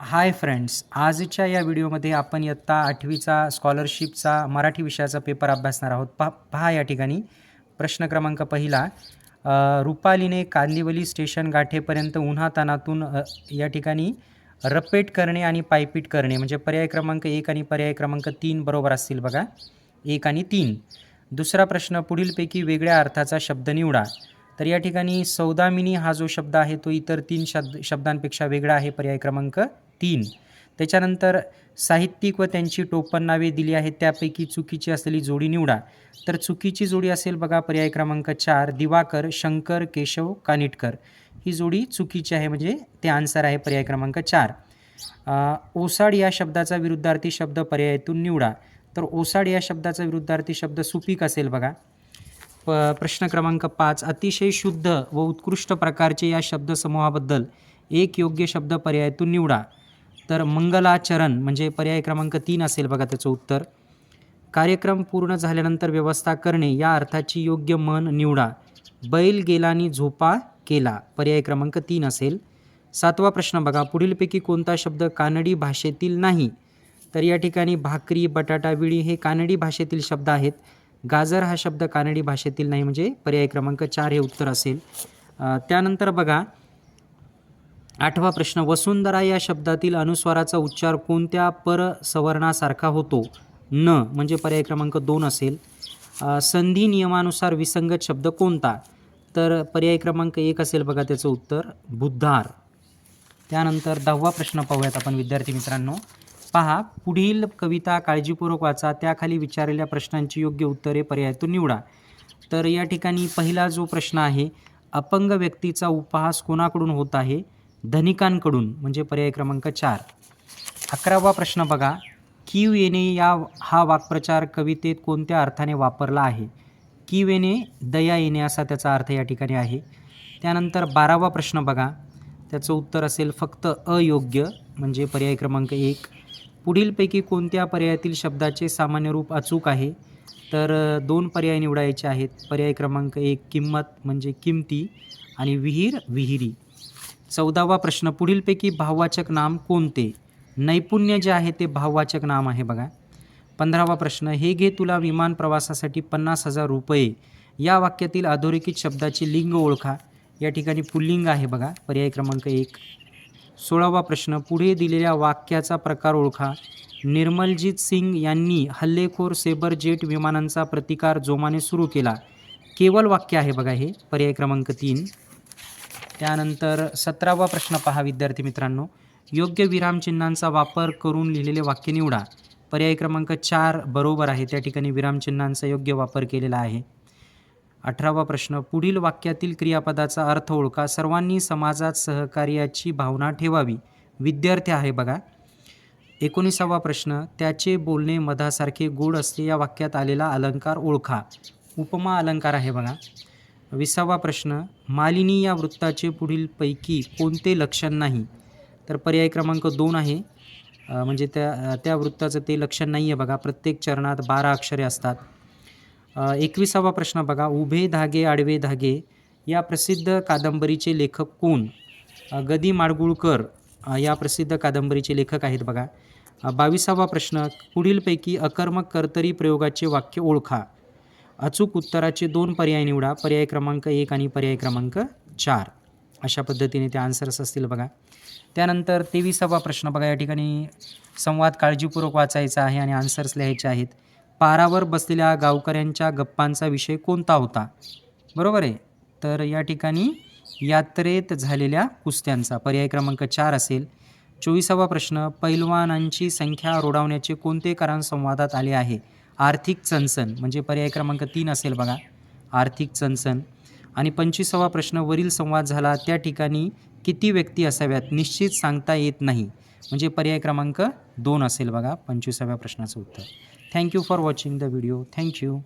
Hi friends, आजच्या या व्हिडिओमध्ये आपण इयत्ता 8वीचा स्कॉलरशिपचा मराठी विषयाचा पेपर अभ्यासणार आहोत. पहा या ठिकाणी प्रश्न क्रमांक पहिला. रुपालीने कांदिवली स्टेशन गाठेपर्यंत उन्हातानातून या ठिकाणी रपेट करणे आणि पायपीट करणे म्हणजे पर्याय क्रमांक 1 आणि पर्याय क्रमांक 3 बरोबर असतील बघा. 1 आणि 3. दुसरा प्रश्न, पुढीलपैकी वेगळ्या अर्थाचा शब्द निवडा. तर या ठिकाणी सौदामिनी हा जो शब्द आहे तो इतर 3 शब्दांपेक्षा वेगळा आहे, पर्याय क्रमांक 3. त्याच्यानंतर साहित्यिक व त्यांची टोपणनावे दिली आहेत, त्यापैकी चुकीची असलेली जोडी निवडा. तर चुकीची जोडी असेल बघा पर्याय क्रमांक 4, दिवाकर, शंकर, केशव, कानिटकर. ही जोडी चुकीची आहे, म्हणजे ते आन्सर आहे पर्याय क्रमांक 4. ओसाड या शब्दाचा विरुद्धार्थी शब्द पर्यायातून निवडा. तर ओसाड या शब्दाचा विरुद्धार्थी शब्द सुपीक असेल बघा. प्रश्न क्रमांक 5, अतिशय शुद्ध व उत्कृष्ट प्रकारचे या शब्दसमूहाबद्दल एक योग्य शब्द पर्यायातून निवडा. तर मंगलाचरण म्हणजे पर्याय क्रमांक 3 असेल बघा त्याचं उत्तर. कार्यक्रम पूर्ण झाल्यानंतर व्यवस्था करणे या अर्थाची योग्य म्हण निवडा. बैल गेलानी झोपा केला, पर्याय क्रमांक 3 असेल. 7वा प्रश्न बघा, पुढीलपैकी कोणता शब्द कानडी भाषेतील नाही. तर या ठिकाणी भाकरी, बटाटा, विळी हे कानडी भाषेतील शब्द आहेत. गाजर हा शब्द कानडी भाषेतील नाही, म्हणजे पर्याय क्रमांक 4 हे उत्तर असेल. त्यानंतर बघा 8वा प्रश्न, वसुंधरा या शब्दातील अनुस्वाराचा उच्चार कोणत्या परसवर्णासारखा होतो. न म्हणजे पर्याय क्रमांक 2 असेल. संधी नियमानुसार विसंगत शब्द कोणता. तर पर्याय क्रमांक 1 असेल बघा त्याचं उत्तर, बुद्धार. त्यानंतर 10वा प्रश्न पाहूयात आपण विद्यार्थी मित्रांनो. पहा, पुढील कविता काळजीपूर्वक वाचा, त्याखाली विचारलेल्या प्रश्नांची योग्य उत्तरे पर्यायातून निवडा. तर या ठिकाणी पहिला जो प्रश्न आहे, अपंग व्यक्तीचा उपहास कोणाकडून होत आहे. धनिकांकडून, म्हणजे पर्याय क्रमांक 4. 11वा प्रश्न बघा, कीव येणे हा वाक्प्रचार कवितेत कोणत्या अर्थाने वापरला आहे. कीव येणे दया येणे असा त्याचा अर्थ या ठिकाणी आहे. त्यानंतर 12वा प्रश्न बघा, त्याचं उत्तर असेल फक्त अयोग्य, म्हणजे पर्याय क्रमांक 1. पुढीलपैकी कोणत्या पर्यायातील शब्दाचे सामान्य रूप अचूक आहे. तर 2 पर्याय निवडायचे आहेत. पर्याय क्रमांक 1 किंमत म्हणजे किमती आणि विहीर विहिरी. 14वा प्रश्न, पुढीलपैकी भाववाचक नाम कोणते. नैपुण्य जे आहे ते भाववाचक नाम आहे बघा. 15वा प्रश्न, हे घे तुला विमान प्रवासासाठी 50,000 रुपये या वाक्यातील अधोरेखित शब्दाचे लिंग ओळखा. या ठिकाणी पुल्लिंग आहे बघा, पर्याय क्रमांक 1. 16वा प्रश्न, पुढे दिलेल्या वाक्याचा प्रकार ओळखा. निर्मलजीत सिंग यांनी हल्लेखोर सेबर जेट विमानांचा प्रतिकार जोमाने सुरू केला. केवळ वाक्य आहे बघा हे, पर्याय क्रमांक 3. त्यानंतर 17वा प्रश्न पहा विद्यार्थी मित्रांनो, योग्य विरामचिन्हांचा वापर करून लिहिलेले वाक्य निवडा. पर्याय क्रमांक 4 बरोबर आहे, त्या ठिकाणी विरामचिन्हांचा योग्य वापर केलेला आहे. 18वा प्रश्न, पुढील वाक्यातील क्रियापदाचा अर्थ ओळखा. सर्वांनी समाजात सहकार्याची भावना ठेवावी. विद्यार्थी आहे बघा. 19वा प्रश्न, त्याचे बोलणे मधासारखे गोड असते या वाक्यात आलेला अलंकार ओळखा. उपमा अलंकार आहे बघा. 20वा प्रश्न, मालिनी या वृत्ताचे पुढीलपैकी कोणते लक्षण नाही. तर पर्याय क्रमांक 2 आहे, म्हणजे त्या वृत्ताचं ते लक्षण नाही आहे बघा. प्रत्येक चरणात 12 अक्षरे असतात. 21वा प्रश्न बघा, उभे धागे आडवे धागे या प्रसिद्ध कादंबरीचे लेखक कोण. ग. दी. माडगूळकर या प्रसिद्ध कादंबरीचे लेखक आहेत बघा. 22वा प्रश्न, पुढीलपैकी अकर्मक कर्तरी प्रयोगाचे वाक्य ओळखा. अचूक उत्तराचे 2 पर्याय निवडा. पर्याय क्रमांक 1 आणि पर्याय क्रमांक 4. अशा पद्धतीने ते आन्सर्स असतील बघा. त्यानंतर 23वा प्रश्न बघा, या ठिकाणी संवाद काळजीपूर्वक वाचायचा आहे आणि आन्सर्स लिहायचे आहेत. पारावर बसलेल्या गावकऱ्यांच्या गप्पांचा विषय कोणता होता. बरोबर आहे. तर या ठिकाणी यात्रेत झालेल्या कुस्त्यांचा, पर्याय क्रमांक 4 असेल. 24वा प्रश्न, पैलवानांची संख्या रोडावण्याचे कोणते कारण संवादात आले आहे. आर्थिक चणचण, म्हणजे पर्याय क्रमांक 3 असेल बघा, आर्थिक चणचण. आणि 25वा प्रश्न, वरील संवाद झाला त्या ठिकाणी किती व्यक्ती असाव्यात. निश्चित सांगता येत नाही, म्हणजे पर्याय क्रमांक 2 असेल बघा 25व्या प्रश्नाचं उत्तर. Thank you for watching the video. Thank you.